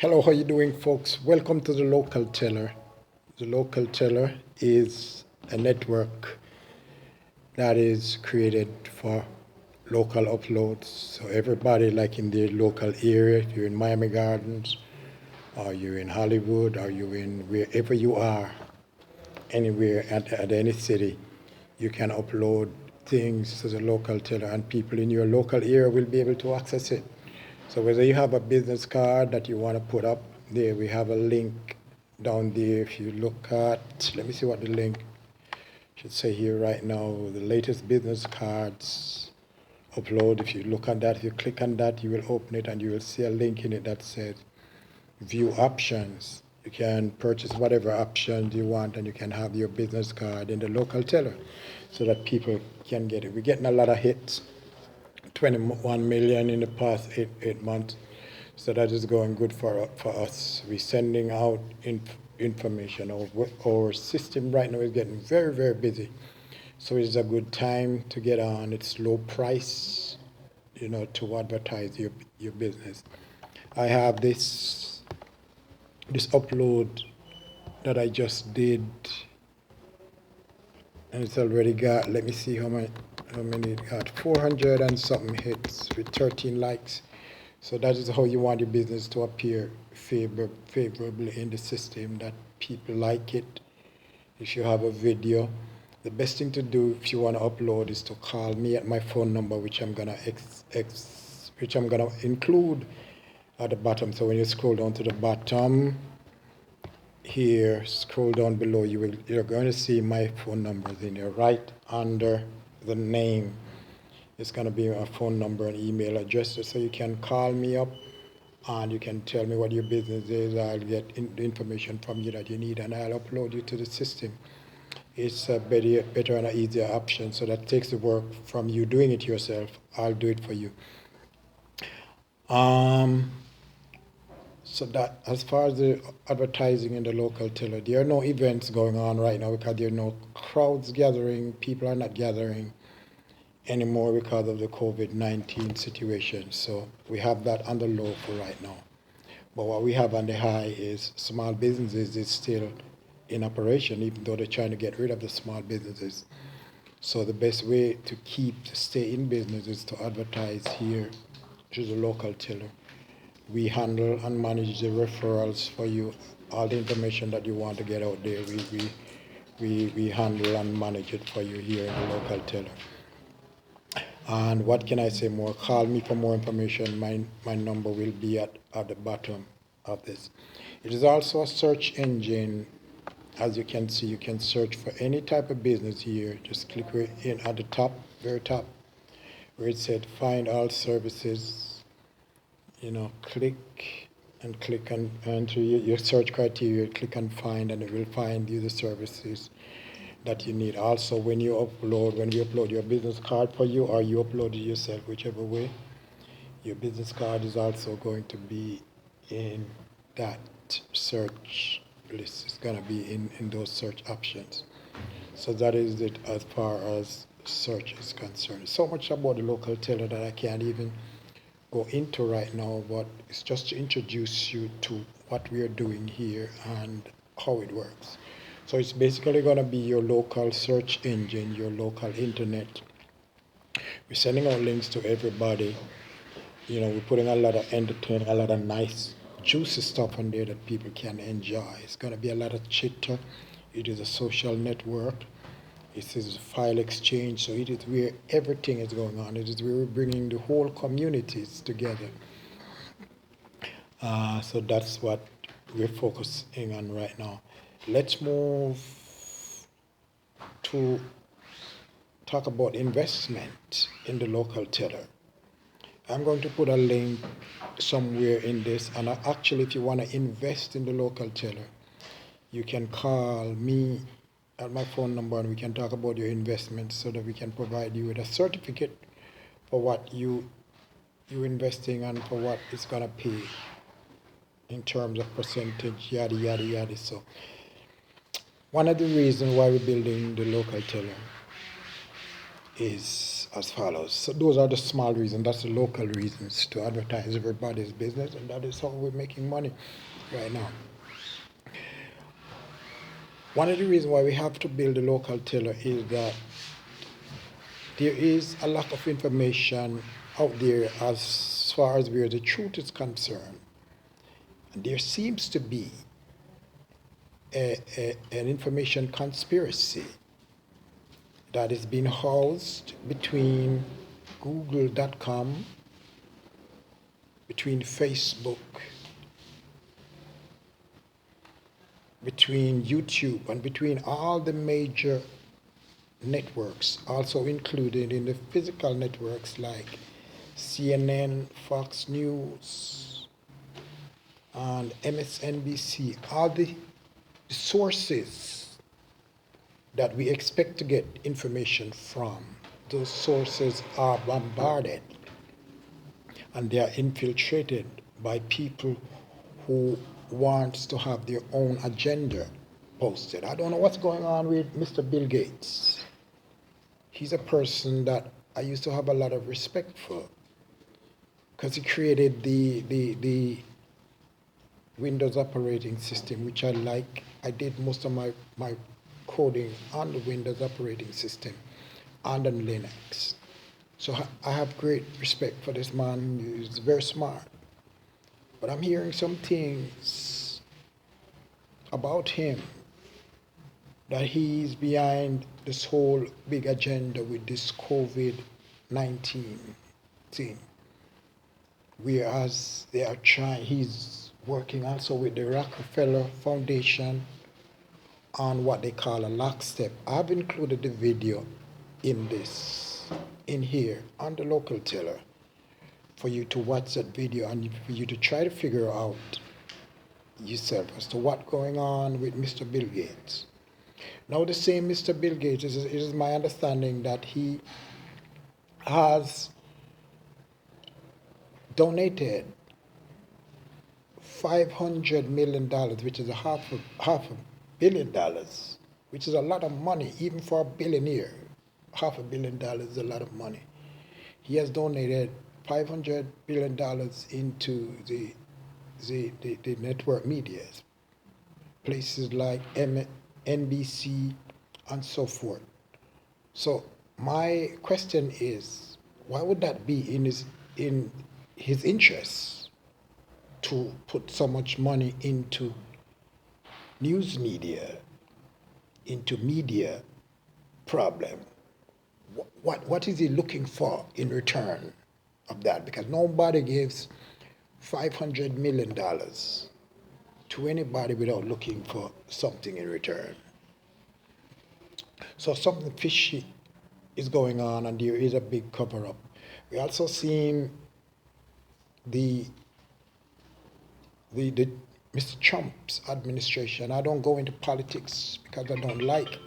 Hello, how you doing, folks? Welcome to the Local Teller. The Local Teller is a network that is created for local uploads. So everybody like in the local area, if you're in Miami Gardens, or you're in Hollywood, or you're in wherever you are, anywhere at any city, you can upload things to the Local Teller and people in your local area will be able to access it. So whether you have a business card that you want to put up there, we have a link down there. If you look at, let me see what the link should say here right now, the latest business cards upload. If you look at that, if you click on that, you will open it and you will see a link in it that says view options. You can purchase whatever options you want and you can have your business card in the Local Teller so that people can get it. We're getting a lot of hits. 21 million in the past eight months. So that is going good for us. We're sending out information. Our system right now is getting very, very busy. So it's a good time to get on. It's low price, to advertise your business. I have this upload that I just did, and it's already got, let me see how many it got, 400 and something hits with 13 likes. So that is how you want your business to appear favorably in the system, that people like it. If you have a video, the best thing to do if you want to upload is to call me at my phone number, which I'm gonna include at the bottom. So when you scroll down to the bottom here, scroll down below, you're going to see my phone numbers in there right under the name. It's going to be a phone number and email address, so you can call me up and you can tell me what your business is. I'll get the information from you that you need and I'll upload you to the system. It's a better and an easier option, so that takes the work from you doing it yourself. I'll do it for you. So that, as far as the advertising in the Local Teller, there are no events going on right now because there are no crowds gathering. People are not gathering anymore because of the COVID-19 situation. So we have that on the low for right now. But what we have on the high is small businesses is still in operation, even though they're trying to get rid of the small businesses. So the best way to stay in business is to advertise here to the Local Teller. We handle and manage the referrals for you. All the information that you want to get out there, we handle and manage it for you here in the Local Teller. And what can I say more? Call me for more information. My number will be at the bottom of this. It is also a search engine. As you can see, you can search for any type of business here. Just click in at the top, very top, where it said find all services. Click and enter your search criteria, click and find, and it will find you the services that you need. Also, when we upload your business card for you, or you upload it yourself, whichever way, your business card is also going to be in that search list. It's going to be in those search options. So that is it as far as search is concerned. So much about the Local Teller that I can't even go into right now, but it's just to introduce you to what we are doing here and how it works. So it's basically going to be your local search engine, your local internet. We're sending out links to everybody. We're putting a lot of entertainment, a lot of nice, juicy stuff on there that people can enjoy. It's going to be a lot of chitter. It is a social network. It is a file exchange, so it is where everything is going on. It is where we're bringing the whole communities together. So that's what we're focusing on right now. Let's move to talk about investment in the Local Teller. I'm going to put a link somewhere in this, and actually if you want to invest in the Local Teller, you can call me at my phone number and we can talk about your investments so that we can provide you with a certificate for what you're investing and for what it's going to pay in terms of percentage, yada, yada, yada. So one of the reasons why we're building the Local Teller is as follows. So those are the small reasons. That's the local reasons to advertise everybody's business, and that is how we're making money right now. One of the reasons why we have to build a local tiller is that there is a lack of information out there as far as where the truth is concerned. And there seems to be an information conspiracy that is being housed between Google.com, between Facebook, between YouTube, and between all the major networks, also included in the physical networks like CNN, Fox News, and MSNBC, all the sources that we expect to get information from. Those sources are bombarded and they are infiltrated by people who want to have their own agenda posted. I don't know what's going on with Mr. Bill Gates. He's a person that I used to have a lot of respect for because he created the Windows operating system, which I like. I did most of my coding on the Windows operating system and on Linux. So I have great respect for this man. He's very smart. But I'm hearing some things about him that he's behind this whole big agenda with this COVID-19 thing. Whereas they are trying, he's working also with the Rockefeller Foundation on what they call a lockstep. I've included the video in here on the local tiller for you to watch that video and for you to try to figure out yourself as to what's going on with Mr. Bill Gates. Now the same Mr. Bill Gates, it is my understanding that he has donated $500 million, which is half a billion dollars, which is a lot of money, even for a billionaire. $500 million is a lot of money. He has donated $500 billion into the network medias, places like NBC and so forth. So my question is, why would that be in his interest to put so much money into news media, into media problem? What is he looking for in return of that? Because nobody gives $500 million to anybody without looking for something in return. So something fishy is going on, and there is a big cover-up. We also seen the Mr. Trump's administration. I don't go into politics because I don't like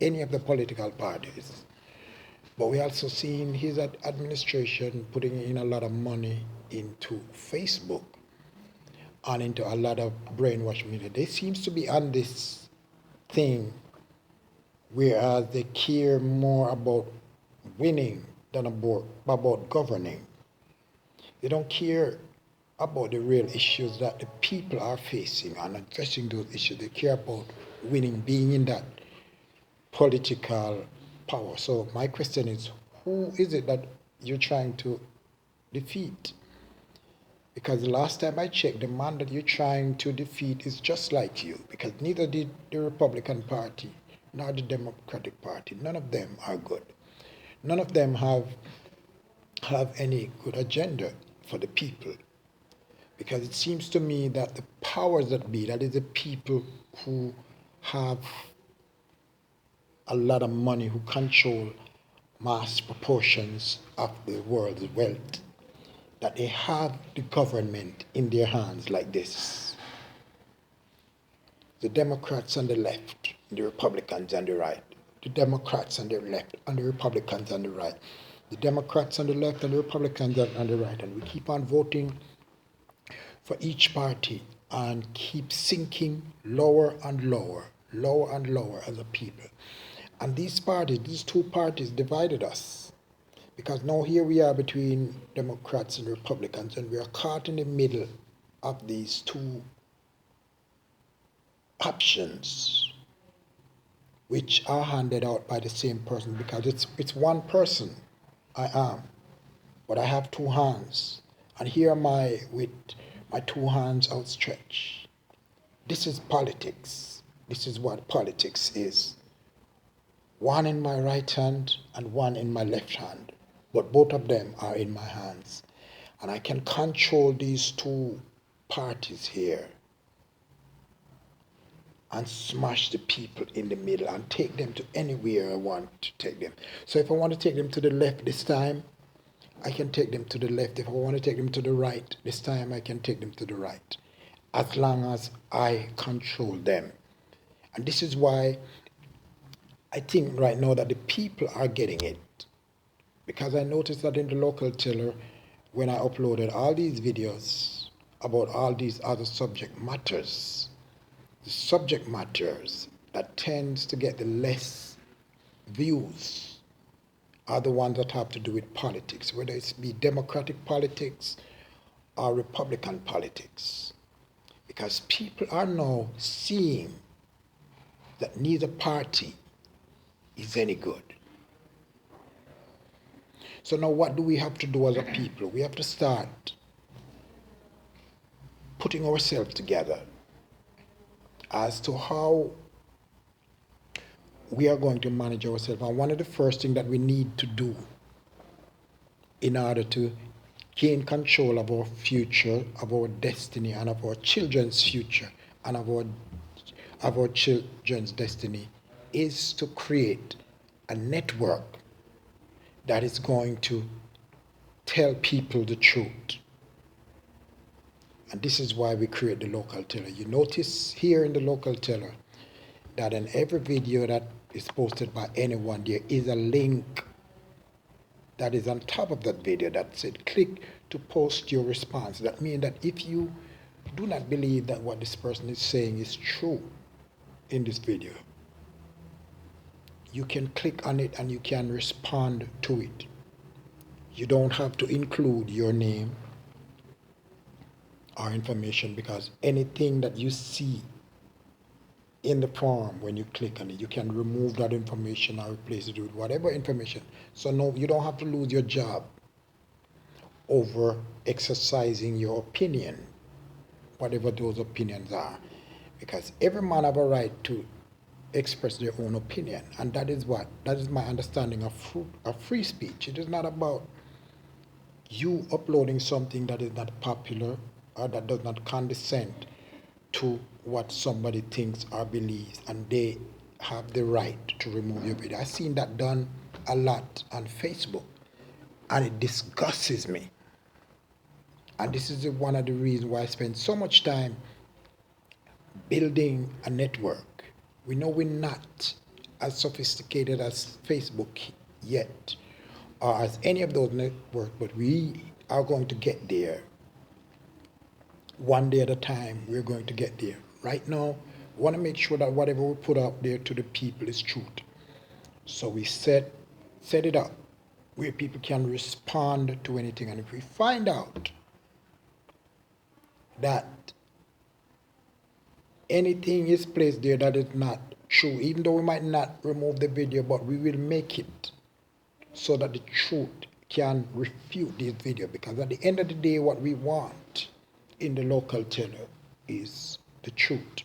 any of the political parties. But we also seen his administration putting in a lot of money into Facebook and into a lot of brainwash media. They seems to be on this thing whereas they care more about winning than about governing. They don't care about the real issues that the people are facing and addressing those issues. They care about winning, being in that political power. So my question is, who is it that you're trying to defeat? Because the last time I checked, the man that you're trying to defeat is just like you, because neither did the Republican Party nor the Democratic Party. None of them are good. None of them have any good agenda for the people. Because it seems to me that the powers that be, that is the people who have a lot of money, who control mass proportions of the world's wealth, that they have the government in their hands like this. The Democrats on the left, the Republicans on the right. The Democrats on the left and the Republicans on the right. The Democrats on the left and the Republicans on the right. And we keep on voting for each party and keep sinking lower and lower as a people. And these parties, these two parties divided us. Because now here we are between Democrats and Republicans, and we are caught in the middle of these two options, which are handed out by the same person, because it's one person. I am, but I have two hands, and here am I with my two hands outstretched. This is politics. This is what politics is. One in my right hand and one in my left hand, but both of them are in my hands. And I can control these two parties here and smash the people in the middle and take them to anywhere I want to take them. So if I want to take them to the left this time, I can take them to the left. If I want to take them to the right this time, I can take them to the right, as long as I control them. And this is why I think right now that the people are getting it. Because I noticed that in the local tiller, when I uploaded all these videos about all these other subject matters, the subject matters that tends to get the less views are the ones that have to do with politics, whether it's be Democratic politics or Republican politics. Because people are now seeing that neither party is any good. So now what do we have to do as a people? We have to start putting ourselves together as to how we are going to manage ourselves. And one of the first things that we need to do in order to gain control of our future, of our destiny, and of our children's future, and of our children's destiny, is to create a network that is going to tell people the truth. And this is why we create the local tiller. You notice here in the local tiller that in every video that is posted by anyone, there is a link that is on top of that video that said, click to post your response. That means that if you do not believe that what this person is saying is true in this video, you can click on it and you can respond to it. You don't have to include your name or information, because anything that you see in the form, when you click on it, you can remove that information or replace it with whatever information. So no, you don't have to lose your job over exercising your opinion, whatever those opinions are, because every man have a right to express their own opinion, and that is my understanding of free speech. It is not about you uploading something that is not popular or that does not condescend to what somebody thinks or believes, and they have the right to remove your video. I've seen that done a lot on Facebook, and it disgusts me. And this is one of the reasons why I spend so much time building a network. We know we're not as sophisticated as Facebook yet, or as any of those networks, but we are going to get there. One day at a time, we're going to get there. Right now, we want to make sure that whatever we put out there to the people is truth. So we set it up where people can respond to anything. And if we find out that anything is placed there that is not true, even though we might not remove the video, but we will make it so that the truth can refute this video. Because at the end of the day, what we want in the local tiller is the truth.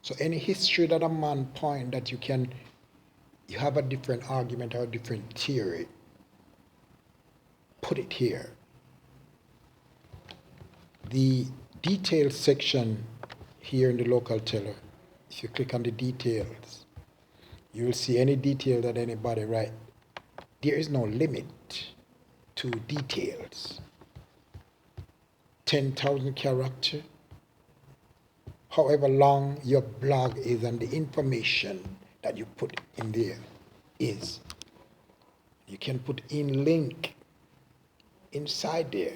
So any history that a man point that you have a different argument or a different theory, put it here. The details section here in the local tiller, if you click on the details, you will see any detail that anybody write. There is no limit to details. 10,000 characters, however long your blog is, and the information that you put in there is. You can put in link inside there,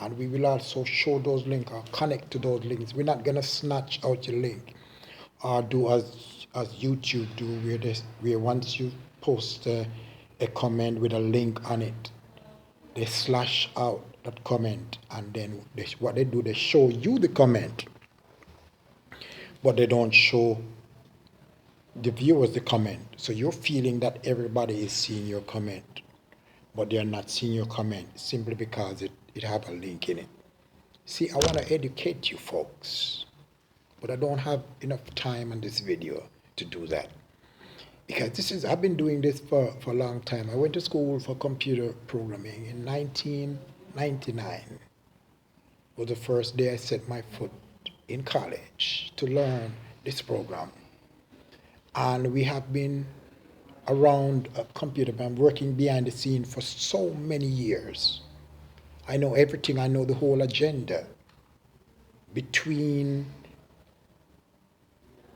and we will also show those links or connect to those links. We're not gonna snatch out your link or do as YouTube do, where once you post a comment with a link on it. They slash out that comment, and then what they do, they show you the comment, but they don't show the viewers the comment. So you're feeling that everybody is seeing your comment, but they're not seeing your comment simply because it have a link in it. See, I want to educate you folks, but I don't have enough time on this video to do that. Because I've been doing this for a long time. I went to school for computer programming in 1999. Was the first day I set my foot in college to learn this program. And we have been around a computer, I'm working behind the scene for so many years. I know everything, I know the whole agenda between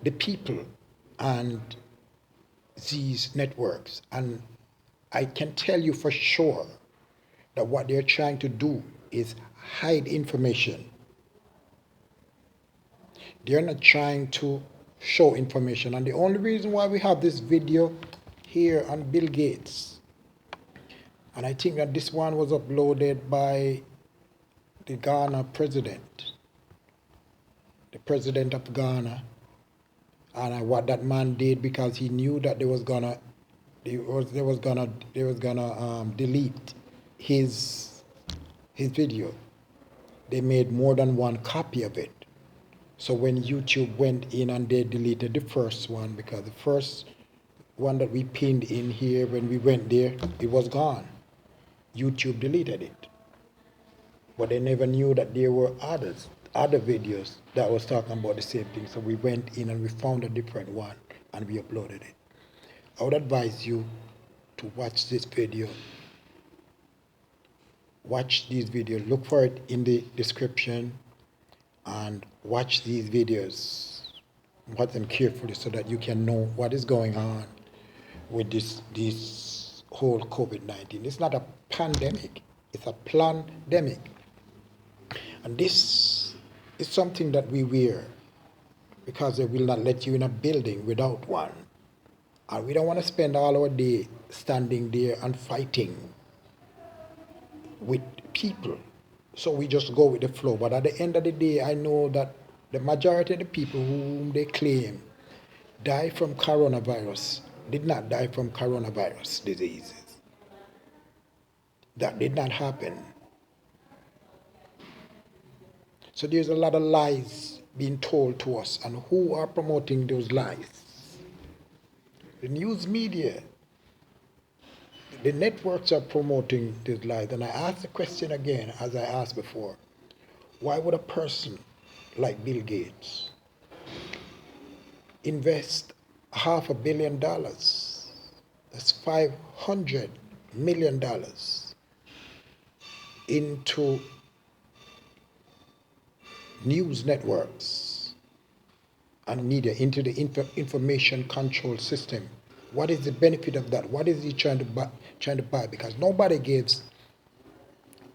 the people and these networks. And I can tell you for sure that what they're trying to do is hide information. They're not trying to show information. And the only reason why we have this video here on Bill Gates, and I think that this one was uploaded by the Ghana president, the president of Ghana, and what that man did, because he knew that they was gonna delete his video. They made more than one copy of it. So when YouTube went in and they deleted the first one, because the first one that we pinned in here, when we went there, it was gone. YouTube deleted it. But they never knew that there were other videos that was talking about the same thing. So we went in and we found a different one and we uploaded it. I would advise you to watch this video. Watch these videos. Look for it in the description and watch these videos. Watch them carefully so that you can know what is going on with this whole COVID-19. It's not a pandemic. It's a plandemic. And this is something that we wear because they will not let you in a building without one. And we don't want to spend all our day standing there and fighting with people. So we just go with the flow. But at the end of the day, I know that the majority of the people whom they claim died from coronavirus did not die from coronavirus diseases. That did not happen. So there's a lot of lies being told to us, and who are promoting those lies? The news media, the networks are promoting these lies. And I ask the question again, as I asked before, why would a person like Bill Gates invest $500 million, that's $500 million, into news networks and media, into the information control system? What is the benefit of that? What is he trying to buy? Because nobody gives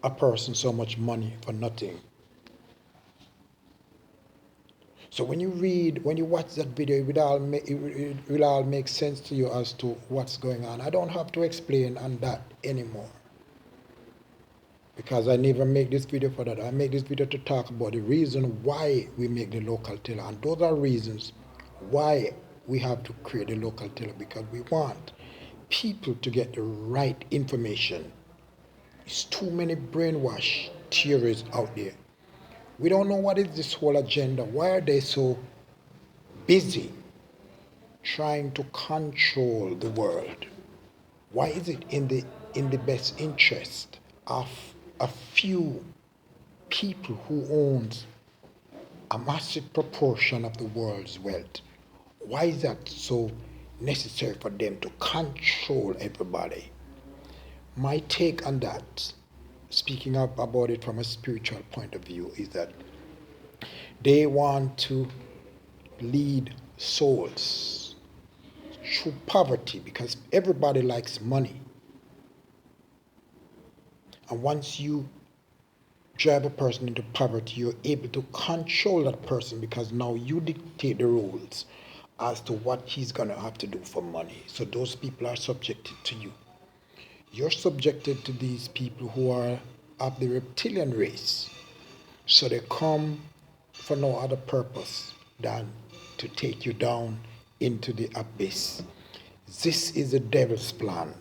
a person so much money for nothing. So when you watch that video, it will all make sense to you as to what's going on. I don't have to explain on that anymore, because I never make this video for that. I make this video to talk about the reason why we make the local tiller, and those are reasons why we have to create a local tiller, because we want people to get the right information. There's too many brainwash theories out there. We don't know what is this whole agenda. Why are they so busy trying to control the world? Why is it in the best interest of a few people who owns a massive proportion of the world's wealth? Why is that so necessary for them to control everybody? My take on that, speaking up about it from a spiritual point of view, is that they want to lead souls through poverty, because everybody likes money. And once you drive a person into poverty, you're able to control that person, because now you dictate the rules as to what he's going to have to do for money. So those people are subjected to you. you're subjected to these people who are of the reptilian race. So they come for no other purpose than to take you down into the abyss. This is the devil's plan.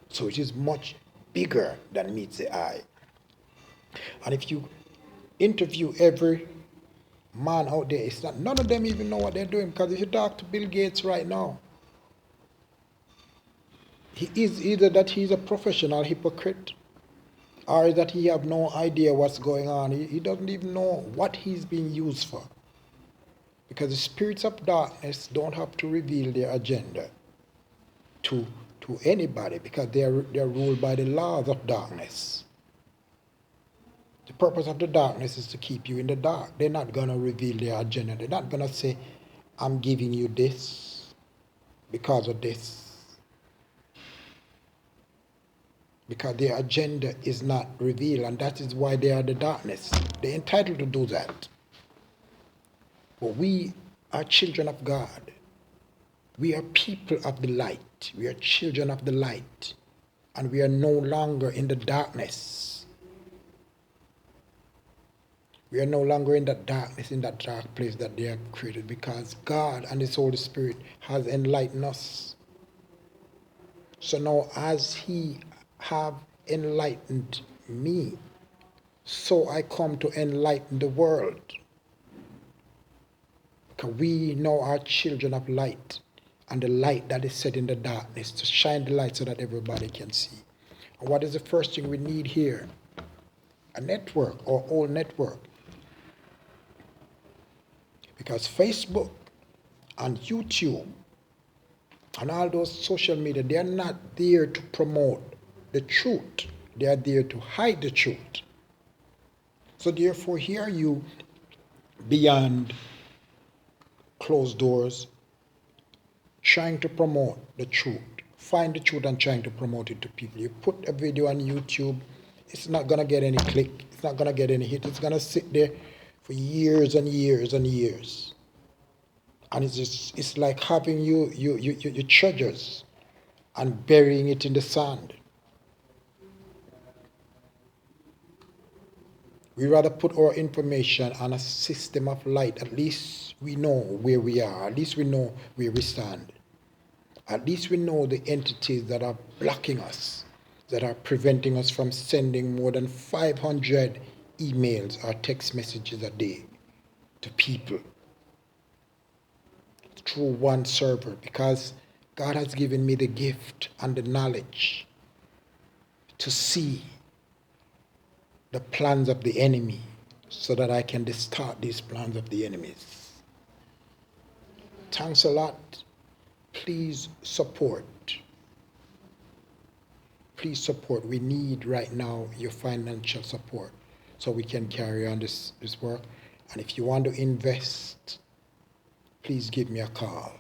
So it is much bigger than meets the eye. And if you interview every man out there, it's not, none of them even know what they're doing. Because if you talk to Bill Gates right now, he is either that he's a professional hypocrite, or that he have no idea what's going on. He doesn't even know what he's being used for. Because the spirits of darkness don't have to reveal their agenda to anybody, because they're ruled by the laws of darkness. The purpose of the darkness is to keep you in the dark. They're not going to reveal their agenda. They're not going to say, I'm giving you this because of this. Because their agenda is not revealed, and that is why they are the darkness. They're entitled to do that. But we are children of God. We are people of the light. We are children of the light. And we are no longer in the darkness. We are no longer in that darkness, in that dark place that they have created, because God and His Holy Spirit has enlightened us. So now, as He have enlightened me, so I come to enlighten the world. Because we now are children of light, and the light that is set in the darkness, to shine the light so that everybody can see. And what is the first thing we need here? A network, or all network. Because Facebook and YouTube and all those social media, they are not there to promote the truth. They are there to hide the truth. So therefore, here you, beyond closed doors, trying to promote the truth. Find the truth and trying to promote it to people. You put a video on YouTube, it's not going to get any click. It's not going to get any hit. It's going to sit there for years and years and years. And it's like having your treasures and burying it in the sand. We rather put our information on a system of light. At least we know where we are. At least we know where we stand. At least we know the entities that are blocking us, that are preventing us from sending more than 500 emails or text messages a day to people through one server, because God has given me the gift and the knowledge to see the plans of the enemy so that I can distort these plans of the enemies. Thanks a lot. Please support. Please support. We need right now your financial support so we can carry on this work. And if you want to invest, please give me a call.